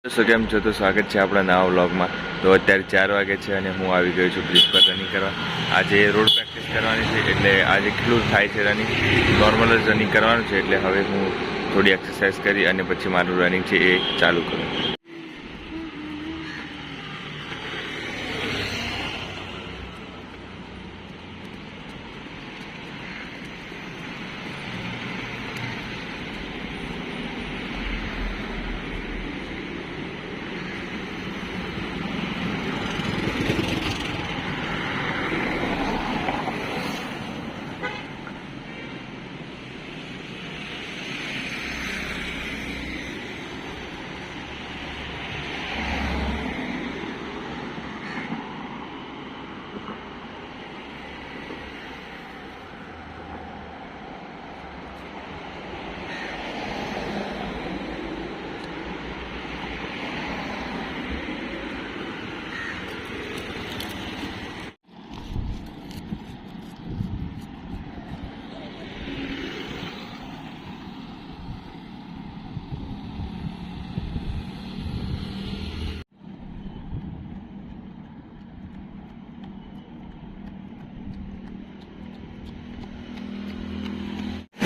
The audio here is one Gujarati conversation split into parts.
दोस्तों केम छो तो स्वागत है अपना नवा व्लॉग में। तो अत्यारे 4 वागे छे अने हूँ आवी गयो छुं ब्रिज पर रनिंग करवा। आज रोड प्रेक्टिस करवानी छे एटले आज केटલું थाय छे रनिंग नॉर्मल ज रनिंग करवानुं छे एटले हवे हूँ थोड़ी एक्सरसाइज करी अने पछी मारुं रनिंग छे ए चालू करूं।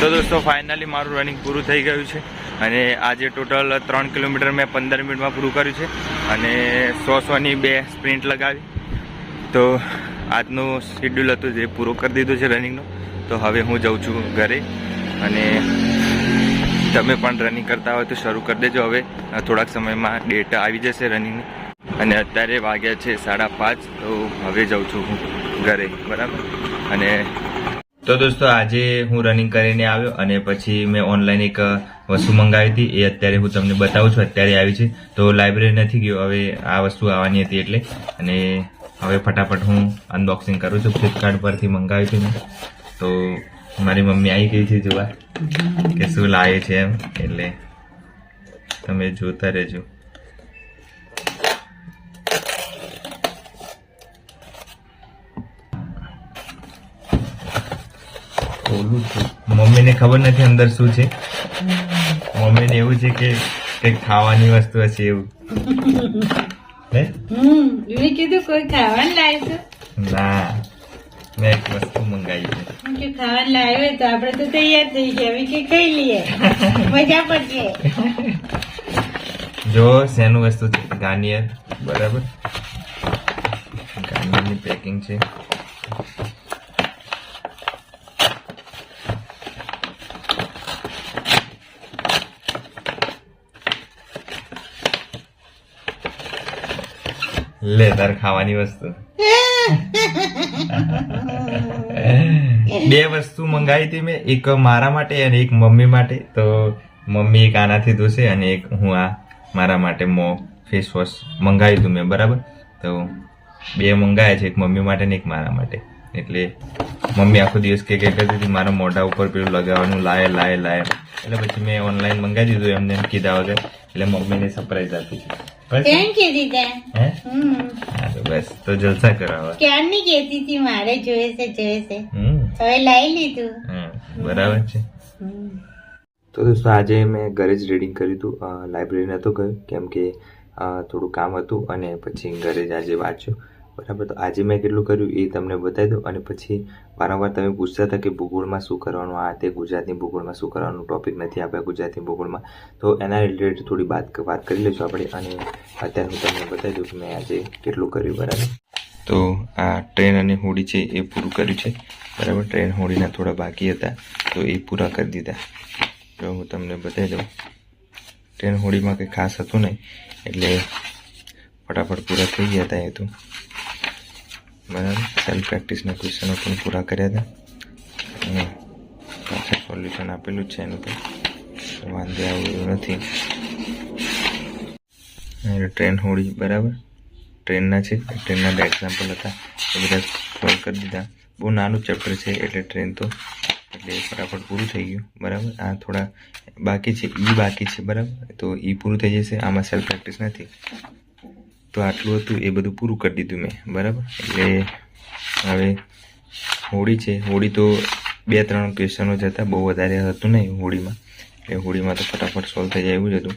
तो दोस्तों फाइनली मारू रनिंग पूરું થઈ ગયું છે અને આજે ટોટલ 3 કિલોમીટર મેં 15 મિનિટમાં પૂરું કર્યું છે અને 100 ની 2 સ્પ્રિન્ટ લગાવી। તો આજનું શેડ્યુલ હતું જે પૂરો કરી દીધો છે રનિંગનો। તો હવે હું જાઉં છું ઘરે અને તમે પણ રનિંગ કરતા હોય તો શરૂ કરી દેજો। હવે થોડાક સમયમાં ડેટ આવી જશે રનિંગની અને અત્યારે વાગ્યા છે 5:30। તો હવે જાઉં છું હું ઘરે બરાબર। અને तो दोस्तों आज हूँ रनिंग करीने आव्यो अने पछी मैं ऑनलाइन एक वस्तु मंगावी थी ए अत्यारे हूँ तमने बतावुं छुं। अत्यारे आवी छे तो लाइब्रेरी नथी गयो, हवे आ वस्तु आवानी हती एटले अने हवे फटाफट हूँ अनबॉक्सिंग करूँ छुं। फ्लिपकार्ट परथी मंगावी थी मैं। तो मारी मम्मी आई गई थी जोवा के शुं लावे छे एम, एटले तमे जोता रहेजो। मम्मी ने खबर नहीं अंदर शू है। मम्मी ने एवं है कि कई खावानी वस्तु हशे एवं कीधुं कोई खावानुं लाव्युं छे ना मैं एक वस्तु मंगाई है कि खावानुं लाव्यो तो आपणे तो तैयार थई गया हवे के खाई लीए मजा पड़शे। जो सेनु वस्तु छे गार्नियर बराबर गार्नियर नी पेकिंग छे। ले तार खावानी वस्तु 2 वस्तु मंगाई थी मैं, एक मारा माटे अने एक मम्मी माटे। तो मम्मी एक आनाथी धोशे अने एक हूँ आ मारा माटे मो फेस वॉश मंगावी थी मैं बराबर। तो 2 मंगाया छे, एक मम्मी माटे ने एक मारा माटे। एटले मम्मी आखो दिवस के कहती थी मारा मोढा उपर पेलुं लगाववानुं लाय लाय लाय, એટલે પછી મેં ઓનલાઈન મંગાવી દીધું એમને એમ કીધા વગર। એટલે મમ્મીને સરપ્રાઈઝ આપી છે। थैंक यू दीदा। हैं हां तो बस तो जलसा करावा। क्याરની કહેતી હતી મારે જોઈએ છે હવે લઈ લીધું। हां बराबर છે। तो दोस्तों आज मैं घरे ज રીડિંગ કર્યું હતું, લાઇબ્રેરી નતો ગયો કેમ કે થોડું કામ હતું અને પછી ઘરે જ આજે વાંચ્યું બરાબર। તો આજે મેં કેટલું કર્યું એ તમને બતાવી દઉં અને પછી વારંવાર તમે પૂછતા હતા કે ભૂગોળમાં શું કરવાનું, આ તે ગુજરાતની ભૂગોળમાં શું કરવાનું, ટોપિક નથી આપ્યા ગુજરાતની ભૂગોળમાં। તો એના રિલેટેડ થોડી વાત કરી લઈશું આપણે અને અત્યારે હું તમને બતાવી દઉં કે મેં આજે કેટલું કર્યું બરાબર। તો આ ટ્રેન અને હોડી છે એ પૂરું કર્યું છે બરાબર। ટ્રેન હોડીના થોડા બાકી હતા તો એ પૂરા કરી દીધા। તો હું તમને બતાવી દઉં ટ્રેન હોડીમાં કંઈ ખાસ હતું નહીં એટલે ફટાફટ પૂરા થઈ ગયા હતા એ તો બરાબર। સેલ્ફ પ્રેક્ટિસના ક્વેશ્ચનો પણ પૂરા કર્યા હતા અને પાછળ સોલ્યુશન આપેલું જ છે એનું તો વાંધો આવ્યું નથી। ટ્રેન હોડી બરાબર ટ્રેનના છે, ટ્રેનના બે એક્ઝામ્પલ હતા એ બધા સોલ્વ કરી દીધા। બહુ નાનું ચેપ્ટર છે એટલે ટ્રેન તો એટલે ફટાફટ પૂરું થઈ ગયું બરાબર। આ થોડા બાકી છે, ઈ બાકી છે બરાબર। તો ઈ પૂરું થઈ જશે, આમાં સેલ્ફ પ્રેક્ટિસ નથી। તો આટલું હતું એ બધું પૂરું કરી દીધું મેં બરાબર। એટલે હવે હોડી છે, હોડી તો 2-3 ક્વેશ્ચનો જ હતા, બહુ વધારે હતું નહીં હોડીમાં। એટલે હોડીમાં તો ફટાફટ સોલ્વ થઈ જાય એવું જ હતું।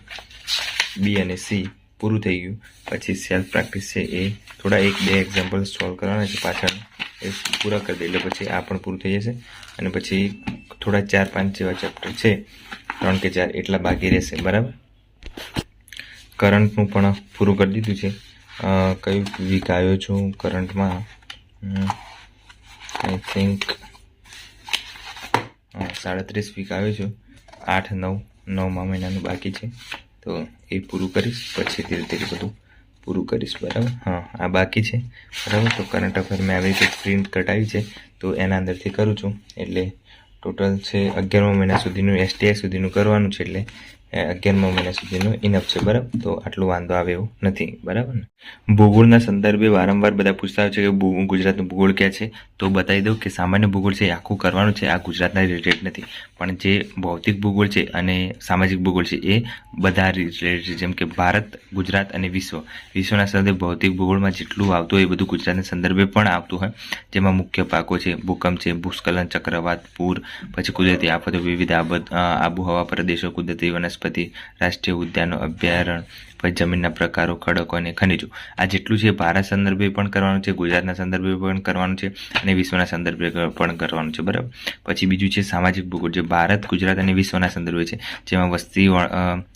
બી અને સી પૂરું થઈ ગયું. પછી સેલ્ફ પ્રેક્ટિસ છે એ થોડા 1-2 એક્ઝામ્પલ સોલ્વ કરવાના છે પાછળ, એ પૂરા કરી દે એટલે પછી આ પણ પૂરું થઈ જશે. અને પછી થોડા 4-5 જેવા ચેપ્ટર છે, 3 કે 4 એટલા બાકી રહેશે. બરાબર. કરંટનું પણ પૂરું કરી દીધું છે. કયું વીક આવ્યો છું કરંટમાં? આઈ થિંક 37 વીક આવ્યો છું. 8-9 મહિનાનું બાકી છે, તો એ પૂરું કરીશ. પછી ધીરે ધીરે બધું પૂરું કરીશ. બરાબર. આ બાકી છે. બરાબર. તો કરંટ અફેર મેં આવી રીતે પ્રિન્ટ કઢાવી છે, તો એના અંદરથી કરું છું. એટલે ટોટલ છે 11મા મહિના સુધીનું STI સુધીનું કરવાનું છે. એટલે 11મા મહિના સુધીનું ઇનફ છે. બરાબર. તો આટલું વાંધો આવે એવું નથી. બરાબર ને? ભૂગોળના સંદર્ભે વારંવાર બધા પૂછતા હોય છે કે ગુજરાતનું ભૂગોળ ક્યાં છે, તો બતાવી દઉં કે સામાન્ય ભૂગોળ છે એ આખું કરવાનું છે. આ ગુજરાતના રિલેટેડ નથી, પણ જે ભૌતિક ભૂગોળ છે અને સામાજિક ભૂગોળ છે એ બધા રિલેટેડ છે. જેમ કે ભારત, ગુજરાત અને વિશ્વના સંદર્ભે ભૌતિક ભૂગોળમાં જેટલું આવતું હોય એ બધું ગુજરાતના સંદર્ભે પણ આવતું હોય. જેમાં મુખ્ય પાકો છે ભૂકંપ છે, ભૂસ્ખલન, ચક્રવાત, પૂર, પછી કુદરતી આફતો, વિવિધ આબોહવા પ્રદેશો, કુદરતી વનસ્પતિ, રાષ્ટ્રીય ઉદ્યાનો, અભયારણ્ય, પછી જમીનના પ્રકારો, ખડકો અને ખનિજો. આ જેટલું છે ભારત સંદર્ભે પણ કરવાનું છે, ગુજરાતના સંદર્ભે પણ કરવાનું છે અને વિશ્વના સંદર્ભે પણ કરવાનું છે. બરાબર. પછી બીજું છે સામાજિક ભૂગોળ, જે ભારત, ગુજરાત અને વિશ્વના સંદર્ભે છે. જેમાં વસ્તી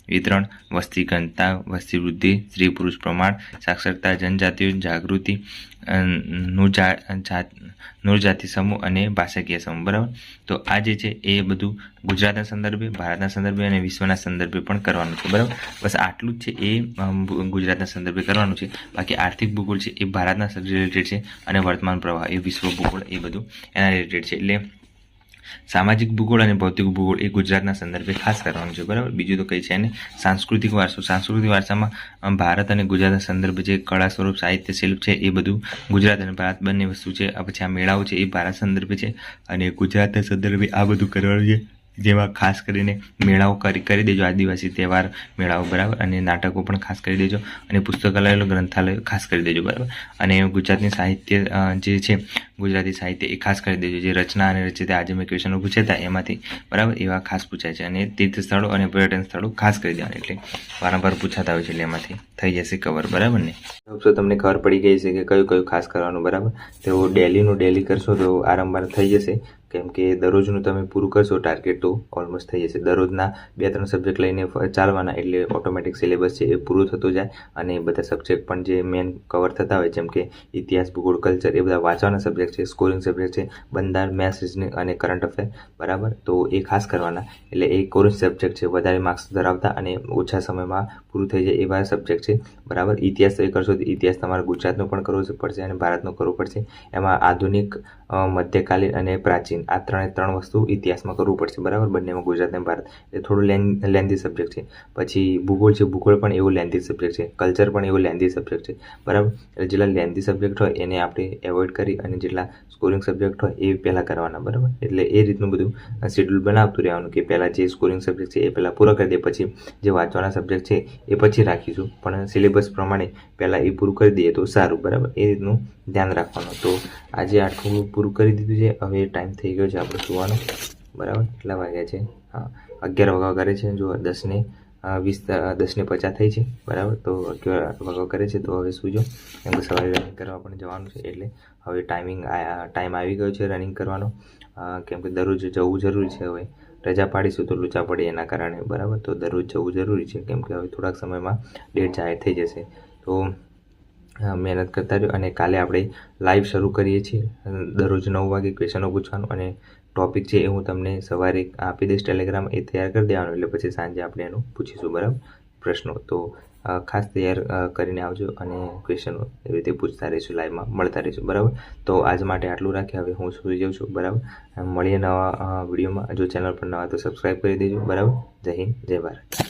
વિતરણ, વસ્તી ઘનતા, વસ્તી વૃદ્ધિ, સ્ત્રી પુરુષ પ્રમાણ, સાક્ષરતા, જનજાતિઓ, જાગૃતિ, નૃજાતિ સમૂહ અને ભાષાકીય સમૂહ. બરાબર. તો આ જે છે એ બધું ગુજરાતના સંદર્ભે, ભારતના સંદર્ભે અને વિશ્વના સંદર્ભે પણ કરવાનું છે. બરાબર. બસ આટલું જ છે એ ગુજરાતના સંદર્ભે કરવાનું છે. બાકી આર્થિક ભૂગોળ છે એ ભારતના રિલેટેડ છે અને વર્તમાન પ્રવાહ એ વિશ્વ ભૂગોળ એ બધું એના રિલેટેડ છે. એટલે સામાજિક ભૂગોળ અને ભૌતિક ભૂગોળ એ ગુજરાતના સંદર્ભે ખાસ કરવાનું છે. બરાબર. બીજું તો કંઈ છે ને. સાંસ્કૃતિક વારસો, સાંસ્કૃતિક વારસામાં ભારત અને ગુજરાતના સંદર્ભે જે કળા, સ્વરૂપ, સાહિત્ય, શિલ્પ છે એ બધું ગુજરાત અને ભારત બંને વસ્તુ છે. પછી આ મેળાઓ છે એ ભારત સંદર્ભે છે અને ગુજરાતના સંદર્ભે આ બધું કરવાનું છે. જેમાં ખાસ કરીને મેળાઓ કરી દેજો, આદિવાસી તહેવાર મેળાઓ. બરાબર. અને નાટકો પણ ખાસ કરી દેજો અને પુસ્તકાલયો, ગ્રંથાલયો ખાસ કરી દેજો. બરાબર. અને ગુજરાતની સાહિત્ય જે છે ગુજરાતી સાહિત્ય એ ખાસ કરી દેજો. જે રચના અને રચયિતા આજે મેં ક્વેશ્ચનો પૂછ્યા હતા એમાંથી. બરાબર. એવા ખાસ પૂછાય છે. અને તીર્થ સ્થળો અને પર્યટન સ્થળો ખાસ કરી દેવાના, એટલે વારંવાર પૂછાતા હોય છે, એટલે એમાંથી થઈ જશે કવર. બરાબર ને? તો તમને ખબર પડી ગઈ છે કે કયું કયું ખાસ કરવાનું. બરાબર. તો ડેલી કરશો તો આરંભ થઈ જશે. કેમ કે દરરોજનું તમે પૂરું કરશો ટાર્ગેટ તો ઓલમોસ્ટ થઈ જશે. દરરોજના 2-3 સબ્જેક્ટ લઈને ચાલવાના, એટલે ઓટોમેટિક સિલેબસ છે એ પૂરું થતું જાય અને બધા સબ્જેક્ટ પણ જે મેન કવર થતા હોય, જેમ કે ઇતિહાસ, ભૂગોળ, કલ્ચર, એ બધા વાંચવાના સબ્જેક્ટ છે. સ્કોરિંગ સબ્જેક્ટ છે બંધારણ, મેથ્સ, રિઝનિંગ અને કરંટ અફેર. બરાબર. તો એ ખાસ કરવાના. એટલે એ કોર્સ સબ્જેક્ટ છે વધારે માર્ક્સ ધરાવતા અને ઓછા સમયમાં પૂરું થઈ જાય એવા સબ્જેક્ટ છે. બરાબર. ઇતિહાસ એ કરશો તો ઇતિહાસ તમારે ગુજરાતનો પણ કરવો પડશે અને ભારતનો કરવો પડશે. એમાં આધુનિક, મધ્યકાલીન અને પ્રાચીન આ 3 વસ્તુ ઇતિહાસમાં કરવું પડશે. બરાબર. બંનેમાં ગુજરાત અને ભારત. એ થોડું લેન્ધી સબ્જેક્ટ છે. પછી ભૂગોળ છે, ભૂગોળ પણ એવું લેન્ધી સબ્જેક્ટ છે. કલ્ચર પણ એવું લેન્ધી સબ્જેક્ટ છે. બરાબર. એટલે જેટલા લેન્ધી સબ્જેક્ટ હોય એને આપણે એવોઇડ કરી અને જેટલા સ્કોરિંગ સબ્જેક્ટ હોય એ પહેલાં કરવાના. બરાબર. એટલે એ રીતનું બધું શેડ્યુલ બનાવતું રહેવાનું કે પહેલાં જે સ્કોરિંગ સબ્જેક્ટ છે એ પહેલાં પૂરા કરી દે, પછી જે વાંચવાના સબ્જેક્ટ છે એ પછી રાખીશું, પણ સિલેબસ પ્રમાણે પહેલાં એ પૂરું કરી દઈએ તો સારું. બરાબર. એ રીતનું ધ્યાન રાખવાનું. તો આજે આટલું પૂરું કરી દીધું છે. હવે ટાઈમ થઈ ગયો છે આપણે સુવાનો. બરાબર. કેટલા વાગ્યા છે? 11 વાગ્યા કરે છે. જો 10:50 થઈ છે. બરાબર. તો 11 વાગ્યા કરે છે. તો હવે સૂજો, કેમ કે સવારે રનિંગ કરવા પણ જવાનું છે. એટલે હવે ટાઈમ આવી ગયો છે રનિંગ કરવાનો. કેમ કે દરરોજ જવું જરૂરી છે. હવે રજા પાડીશું તો લોચા પડે એના કારણે. બરાબર. તો દરરોજ જવું જરૂરી છે, કેમ કે હવે થોડાક સમયમાં ડેટ જાહેર થઈ જશે. તો મહેનત કરતા રહ્યો. અને કાલે આપણે લાઈવ શરૂ કરીએ છીએ. દરરોજ 9 વાગે ક્વેશ્ચનો પૂછવાનું અને ટોપિક છે એ હું તમને સવારે આપી દઈશ ટેલિગ્રામ, એ તૈયાર કરી દેવાનું. એટલે પછી સાંજે આપણે એનું પૂછીશું. બરાબર. પ્રશ્નો તો ખાસ તૈયાર કરીને આવજો અને ક્વેશ્ચનો એવી રીતે પૂછતા રહીશું, લાઈવમાં મળતા રહીશું. બરાબર. તો આજ માટે આટલું રાખીએ. હવે હું સુઈ જાઉં છું. બરાબર. મળીએ નવા વિડીયોમાં. જો ચેનલ પર નવા તો સબસ્ક્રાઈબ કરી દેજો. બરાબર. જય હિન્દ, જય ભારત.